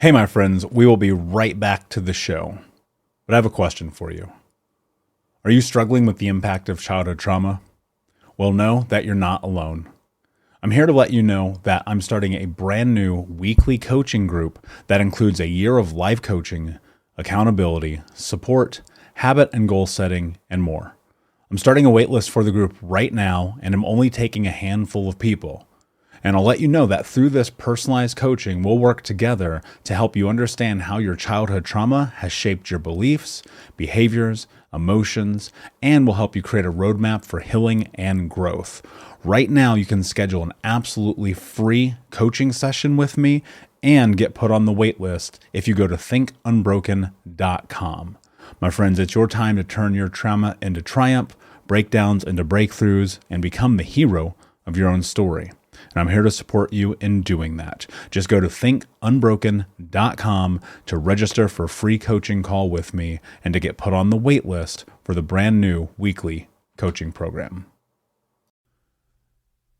Hey, my friends, we will be right back to the show. But I have a question for you. Are you struggling with the impact of childhood trauma? Well, know that you're not alone. I'm here to let you know that I'm starting a brand new weekly coaching group that includes a year of life coaching, accountability, support, habit and goal setting, and more. I'm starting a waitlist for the group right now, and I'm only taking a handful of people. And I'll let you know that through this personalized coaching, we'll work together to help you understand how your childhood trauma has shaped your beliefs, behaviors, emotions, and will help you create a roadmap for healing and growth. Right now, you can schedule an absolutely free coaching session with me and get put on the wait list if you go to thinkunbroken.com. My friends, it's your time to turn your trauma into triumph, breakdowns into breakthroughs, and become the hero of your own story. And I'm here to support you in doing that. Just go to thinkunbroken.com to register for a free coaching call with me and to get put on the wait list for the brand new weekly coaching program.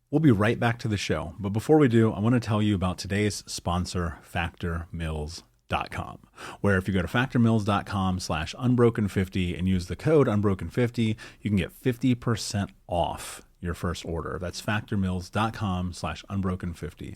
We'll be right back to the show. But before we do, I want to tell you about today's sponsor, factormeals.com, where if you go to factormeals.com/unbroken50 and use the code unbroken50, you can get 50% off your first order. That's factormeals.com/unbroken50.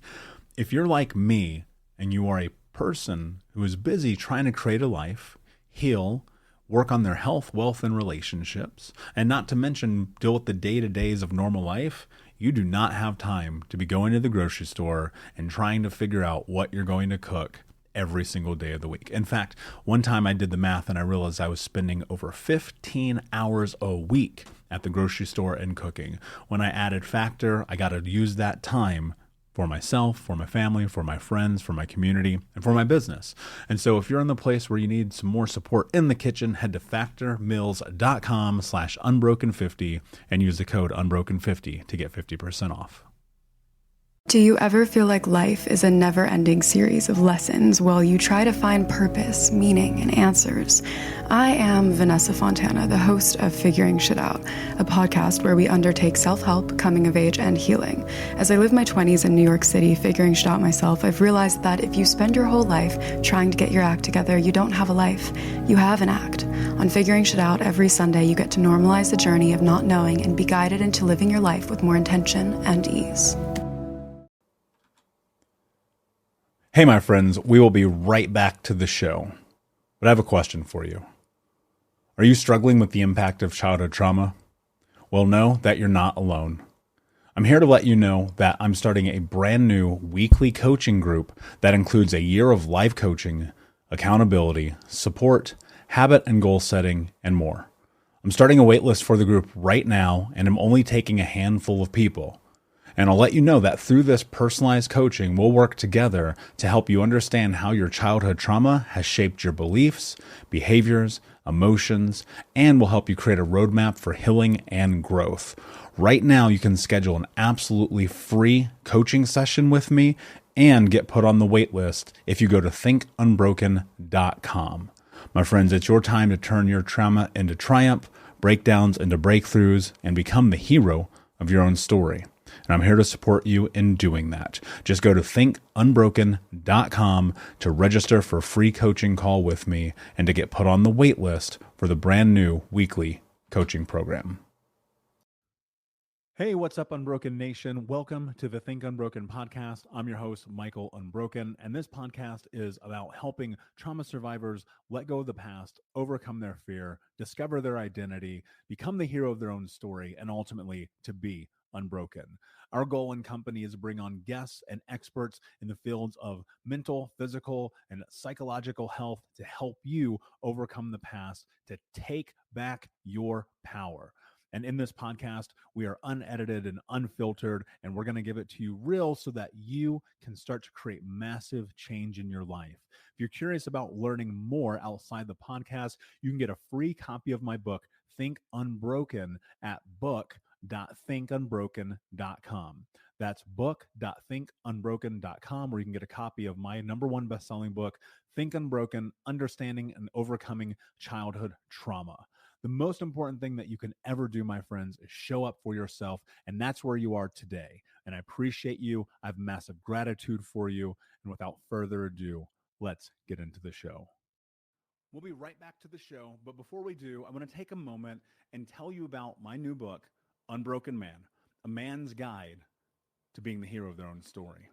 If you're like me and you are a person who is busy trying to create a life, heal, work on their health, wealth, and relationships, and not to mention deal with the day-to-days of normal life, you do not have time to be going to the grocery store and trying to figure out what you're going to cook every single day of the week. In fact, one time I did the math and I realized I was spending over 15 hours a week at the grocery store and cooking. When I added Factor, I got to use that time for myself, for my family, for my friends, for my community, and for my business. And so if you're in the place where you need some more support in the kitchen, head to factormeals.com/unbroken50 and use the code unbroken50 to get 50% off. Do you ever feel like life is a never-ending series of lessons while you try to find purpose, meaning, and answers? I am Vanessa Fontana, the host of Figuring Shit Out, a podcast where we undertake self-help, coming of age, and healing. As I live my 20s in New York City figuring shit out myself, I've realized that if you spend your whole life trying to get your act together, you don't have a life. You have an act. On Figuring Shit Out, every Sunday, you get to normalize the journey of not knowing and be guided into living your life with more intention and ease. Hey, my friends, we will be right back to the show. But I have a question for you. Are you struggling with the impact of childhood trauma? Well, know that you're not alone. I'm here to let you know that I'm starting a brand new weekly coaching group that includes a year of life coaching, accountability, support, habit and goal setting, and more. I'm starting a waitlist for the group right now, and I'm only taking a handful of people. And I'll let you know that through this personalized coaching, we'll work together to help you understand how your childhood trauma has shaped your beliefs, behaviors, emotions, and will help you create a roadmap for healing and growth. Right now, you can schedule an absolutely free coaching session with me and get put on the wait list if you go to thinkunbroken.com. My friends, it's your time to turn your trauma into triumph, breakdowns into breakthroughs, and become the hero of your own story. And I'm here to support you in doing that. Just go to thinkunbroken.com to register for a free coaching call with me and to get put on the wait list for the brand new weekly coaching program. Hey, what's up, Unbroken Nation? Welcome to the Think Unbroken podcast. I'm your host, Michael Unbroken, and this podcast is about helping trauma survivors let go of the past, overcome their fear, discover their identity, become the hero of their own story, and ultimately to be unbroken. Our goal in company is to bring on guests and experts in the fields of mental, physical, and psychological health to help you overcome the past, to take back your power. And in this podcast, we are unedited and unfiltered, and we're going to give it to you real so that you can start to create massive change in your life. If you're curious about learning more outside the podcast, you can get a free copy of my book, Think Unbroken, at book.thinkunbroken.com. That's book.thinkunbroken.com, where you can get a copy of my #1 best-selling book, Think Unbroken: Understanding and Overcoming Childhood Trauma. The most important thing that you can ever do, my friends, is show up for yourself, and that's where you are today. And I appreciate you. I have massive gratitude for you. And without further ado, let's get into the show. We'll be right back to the show, but before we do, I want to take a moment and tell you about my new book, Unbroken Man, A Man's Guide to Being the Hero of Their Own Story.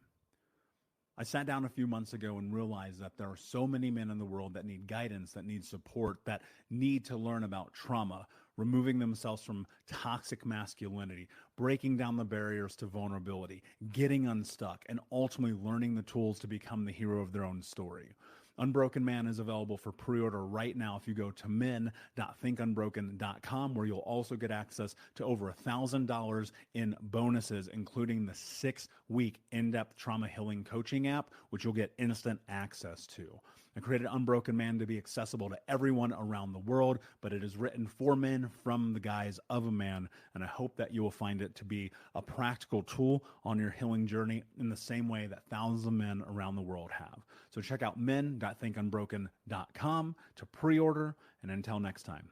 I sat down a few months ago and realized that there are so many men in the world that need guidance, that need support, that need to learn about trauma, removing themselves from toxic masculinity, breaking down the barriers to vulnerability, getting unstuck, and ultimately learning the tools to become the hero of their own story. Unbroken Man is available for pre-order right now if you go to men.thinkunbroken.com, where you'll also get access to over $1,000 in bonuses, including the 6-week in-depth trauma healing coaching app, which you'll get instant access to. I created Unbroken Man to be accessible to everyone around the world, but it is written for men from the guise of a man, and I hope that you will find it to be a practical tool on your healing journey in the same way that thousands of men around the world have. So check out men.thinkunbroken.com to pre-order, and until next time,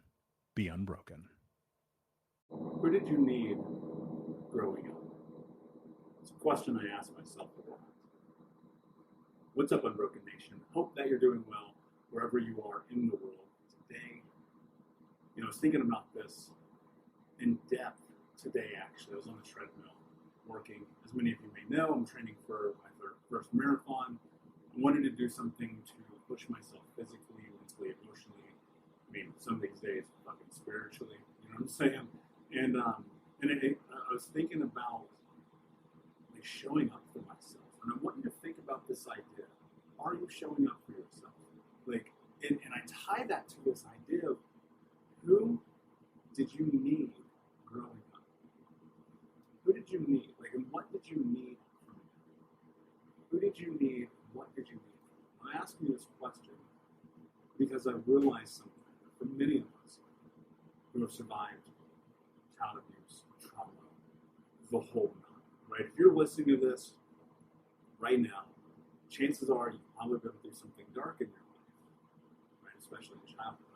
be unbroken. Who did you need growing up? It's a question I ask myself a lot. What's up, Unbroken Nation? Hope that you're doing well wherever you are in the world today. I was thinking about this in depth today, actually. I was on the treadmill working. As many of you may know, I'm training for my first marathon. I wanted to do something to push myself physically, mentally, emotionally. Some of these days, fucking spiritually. You know what I'm saying? And I was thinking about showing up for myself. And I want you to think about this idea. Are you showing up for yourself? And I tie that to this idea of who did you need growing up? Who did you need? And what did you need from them? Who did you need? What did you need from them? I ask you this question because I realized something. For many of us who have survived child abuse, trauma, the whole nine, right? If you're listening to this right now, chances are you've probably been through something dark in your life, right? Especially in childhood.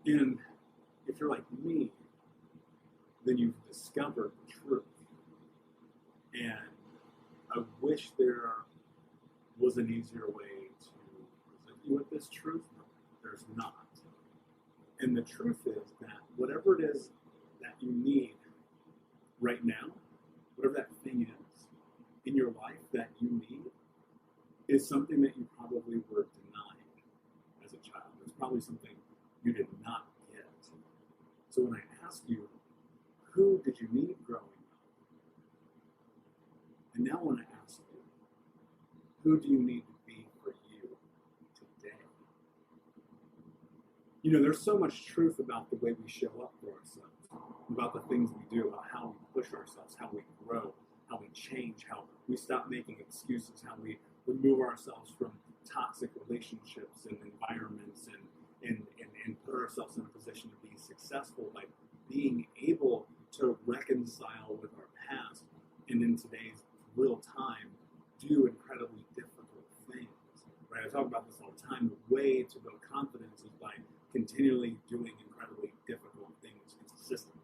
And if you're like me, then you've discovered the truth. And I wish there was an easier way to present you with this truth. No, there's not. And the truth is that whatever it is that you need right now, whatever that thing is in your life that you need, is something that you probably were denied as a child. It's probably something you did not get. So when I ask you, who did you need growing up? And now when I ask you, who do you need to be for you today? There's so much truth about the way we show up for ourselves, about the things we do, about how we push ourselves, how we grow, how we change, how we stop making excuses, how we remove ourselves from toxic relationships and environments and put ourselves in a position to be successful by being able to reconcile with our past and in today's real time do incredibly difficult things. Right? I talk about this all the time. The way to build confidence is by continually doing incredibly difficult things consistently.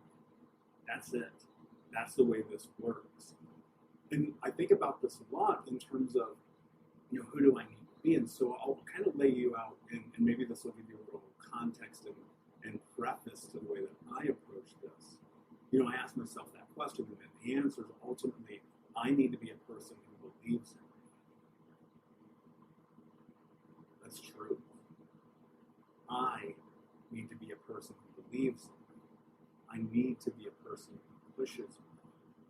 That's it. That's the way this works. And I think about this a lot in terms of, who do I need to be? And so I'll kind of lay you out, and maybe this will give you a little context and preface to the way that I approach this. I ask myself that question, and the answer is ultimately, I need to be a person who believes in me. That's true. I need to be a person who believes in me. I need to be a person who pushes me.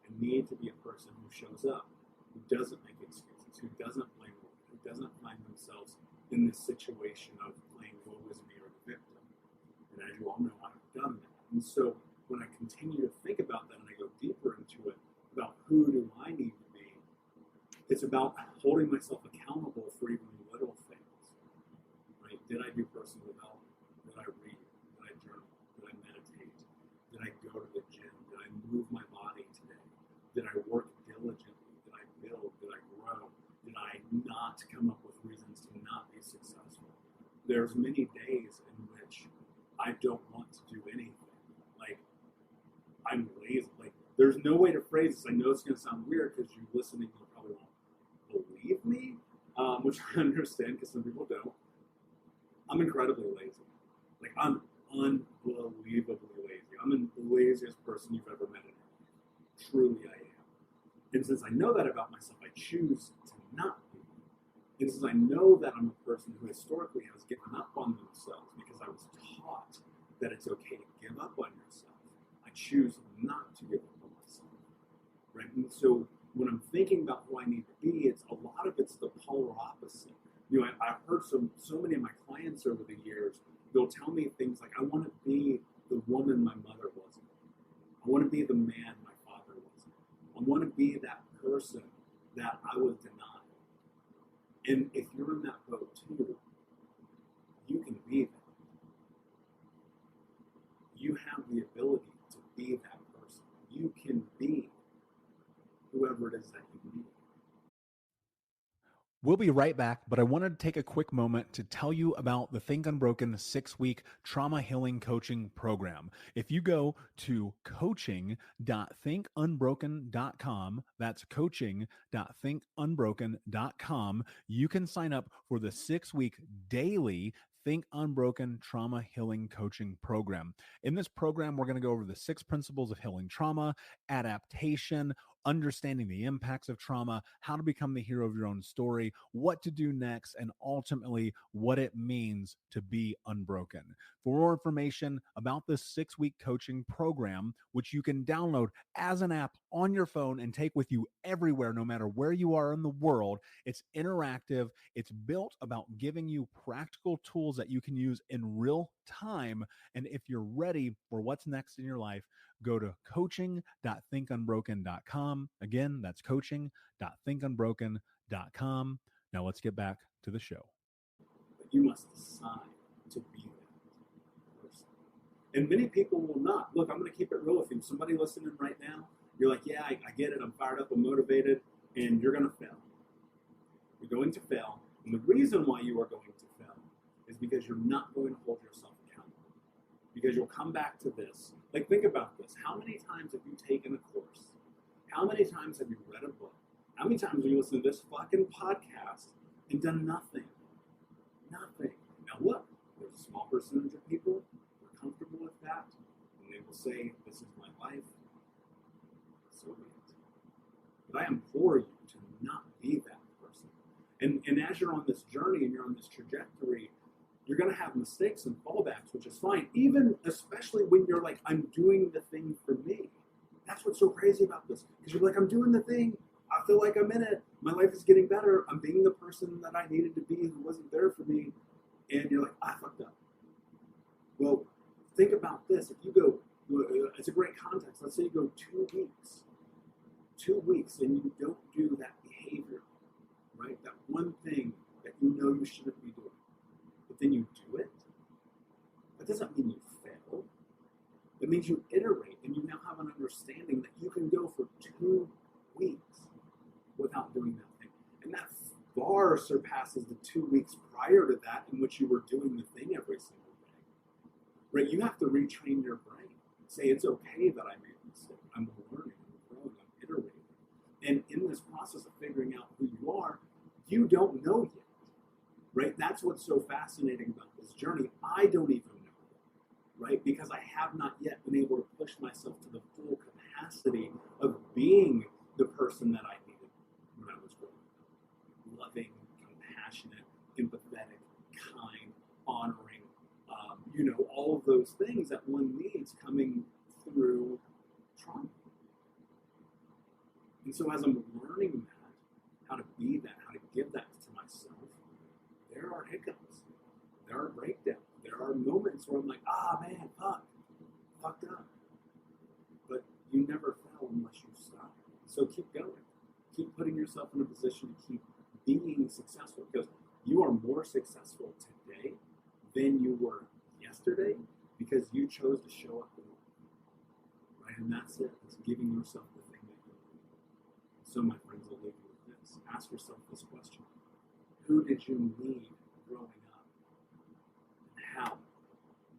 I need to be a person who shows up, who doesn't make excuses, who doesn't blame me, who doesn't find themselves in this situation of playing woe is me or the victim. And as you all know, I've done that. And so when I continue to think about that and I go deeper into it, about who do I need to be, it's about holding myself accountable for even little things. Right? Did I do personal development? Did I read? Did I journal? Did I meditate? Did I go to the gym? Did I move my body today? Did I work diligently? Did I build? Did I grow? Did I not come up with reasons to not be successful? There's many days in which I don't want to do anything. I'm lazy. There's no way to phrase this. I know it's going to sound weird because you listening, you probably won't believe me, or which I understand because some people don't. I'm incredibly lazy. Like, I'm unbelievably lazy. I'm the laziest person you've ever met in your life. Truly, I am. And since I know that about myself, I choose to not be. And since I know that I'm a person who historically has given up on themselves because I was taught that it's okay to give up on yourself, I choose not to give up on myself. Right? And so when I'm thinking about who I need to be, a lot of it's the polar opposite. You know, I've heard so many of my clients over the years, they'll tell me things like, I want to be the woman my mother wasn't. I want to be the man my father wasn't. I want to be that person that I was denied. And if you're in that boat too, you can be that. You have the ability to be that person. You can be whoever it is that you need. We'll be right back, but I wanted to take a quick moment to tell you about the Think Unbroken 6-week trauma healing coaching program. If you go to coaching.thinkunbroken.com, that's coaching.thinkunbroken.com, you can sign up for the 6-week daily Think Unbroken Trauma Healing Coaching Program. In this program, we're going to go over the 6 principles of healing trauma, adaptation, understanding the impacts of trauma, how to become the hero of your own story, what to do next, and ultimately what it means to be unbroken. For more information about this 6-week coaching program, which you can download as an app on your phone and take with you everywhere, no matter where you are in the world, it's interactive. It's built about giving you practical tools that you can use in real time. And if you're ready for what's next in your life, go to coaching.thinkunbroken.com. Again, that's coaching.thinkunbroken.com. Now let's get back to the show. But you must decide to be that person. And many people will not. Look, I'm going to keep it real with you. Somebody listening right now, you're like, yeah, I get it. I'm fired up. I'm motivated. And you're going to fail. You're going to fail. And the reason why you are going to fail is because you're not going to hold yourself accountable. Because you'll come back to this. Like, think about this. How many times have you taken a course? How many times have you read a book? How many times have you listened to this fucking podcast and done nothing? Nothing. Now look, there's a small percentage of people who are comfortable with that, and they will say, this is my life. So be it. But I implore you to not be that person. And as you're on this journey and you're on this trajectory, you're going to have mistakes and fallbacks, which is fine, especially when you're like, I'm doing the thing for me. That's what's so crazy about this. Because you're like, I'm doing the thing. I feel like I'm in it. My life is getting better. I'm being the person that I needed to be who wasn't there for me. And you're like, I fucked up. Well, think about this. If you go, it's a great context. Let's say you go 2 weeks and you don't do that behavior, right? That one thing that you know you shouldn't be doing. But then you do it, that doesn't mean you fail. It means you iterate and you now have an understanding that you can go for 2 weeks without doing that thing. And that far surpasses the 2 weeks prior to that in which you were doing the thing every single day. Right? You have to retrain your brain. Say, it's okay that I made a mistake. I'm learning, I'm growing, I'm iterating. And in this process of figuring out who you are, you don't know yet. Right? That's what's so fascinating about this journey. I don't even know it, right? Because I have not yet been able to push myself to the full capacity of being the person that I needed when I was growing up. Loving, compassionate, empathetic, kind, honoring, all of those things that one needs coming through trauma. And so as I'm learning that, how to be that, how to give that to myself, there are hiccups, there are breakdowns, there are moments where I'm like, man, fucked up. But you never fail unless you stop. So keep going. Keep putting yourself in a position to keep being successful, because you are more successful today than you were yesterday because you chose to show up. Right? And that's it. It's giving yourself the thing that you need. So my friends, I'll leave you with this. Ask yourself this question. Who did you need growing up? And how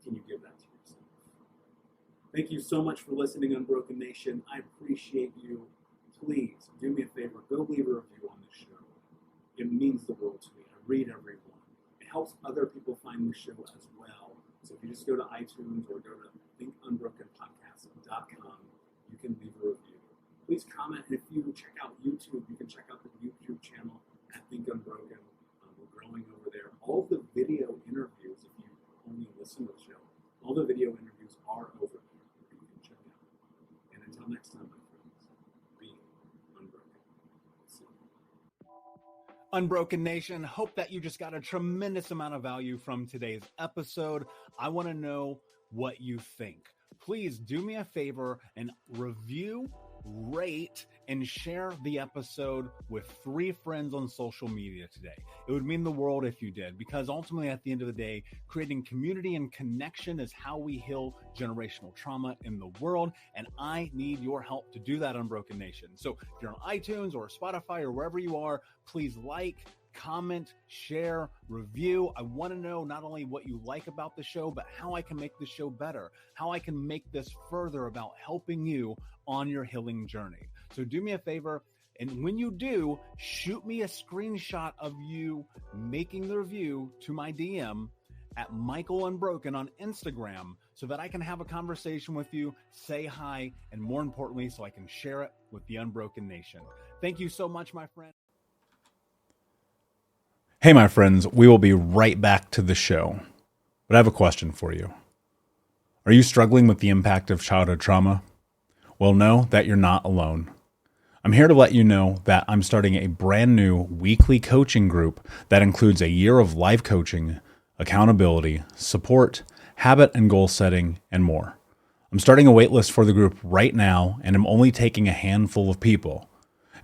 can you give that to yourself? Thank you so much for listening, Unbroken Nation. I appreciate you. Please do me a favor. Go leave a review on this show. It means the world to me. read everyone. It helps other people find the show as well. So if you just go to iTunes or go to thinkunbrokenpodcast.com, you can leave a review. Please comment. And if you check out YouTube, you can check out the YouTube channel at Think Unbroken. We're growing over there. All the video interviews, if you only listen to the show, all the video interviews are over there. You can check out. And until next time, my friends, be unbroken. See you. Unbroken Nation, hope that you just got a tremendous amount of value from today's episode. I want to know what you think. Please do me a favor and review, rate, and share the episode with 3 friends on social media today. It would mean the world if you did, because ultimately at the end of the day, creating community and connection is how we heal generational trauma in the world. And I need your help to do that, Unbroken Nation. So if you're on iTunes or Spotify or wherever you are, please like, comment, share, review. I want to know not only what you like about the show, but how I can make the show better, how I can make this further about helping you on your healing journey. So do me a favor, and when you do, shoot me a screenshot of you making the review to my DM at Michael Unbroken on Instagram so that I can have a conversation with you, say hi, and more importantly, so I can share it with the Unbroken Nation. Thank you so much, my friend. Hey, my friends, we will be right back to the show. But I have a question for you. Are you struggling with the impact of childhood trauma? Well, know that you're not alone. I'm here to let you know that I'm starting a brand new weekly coaching group that includes a year of live coaching, accountability, support, habit and goal setting, and more. I'm starting a waitlist for the group right now, and I'm only taking a handful of people.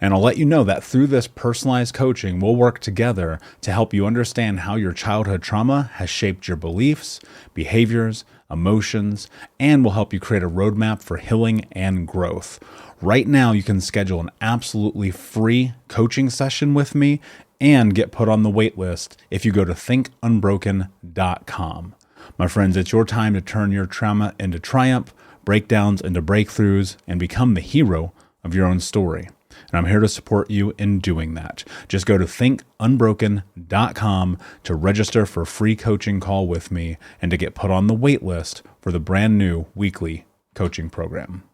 And I'll let you know that through this personalized coaching, we'll work together to help you understand how your childhood trauma has shaped your beliefs, behaviors, emotions, and will help you create a roadmap for healing and growth. Right now, you can schedule an absolutely free coaching session with me and get put on the wait list if you go to thinkunbroken.com. My friends, it's your time to turn your trauma into triumph, breakdowns into breakthroughs, and become the hero of your own story. And I'm here to support you in doing that. Just go to thinkunbroken.com to register for a free coaching call with me and to get put on the wait list for the brand new weekly coaching program.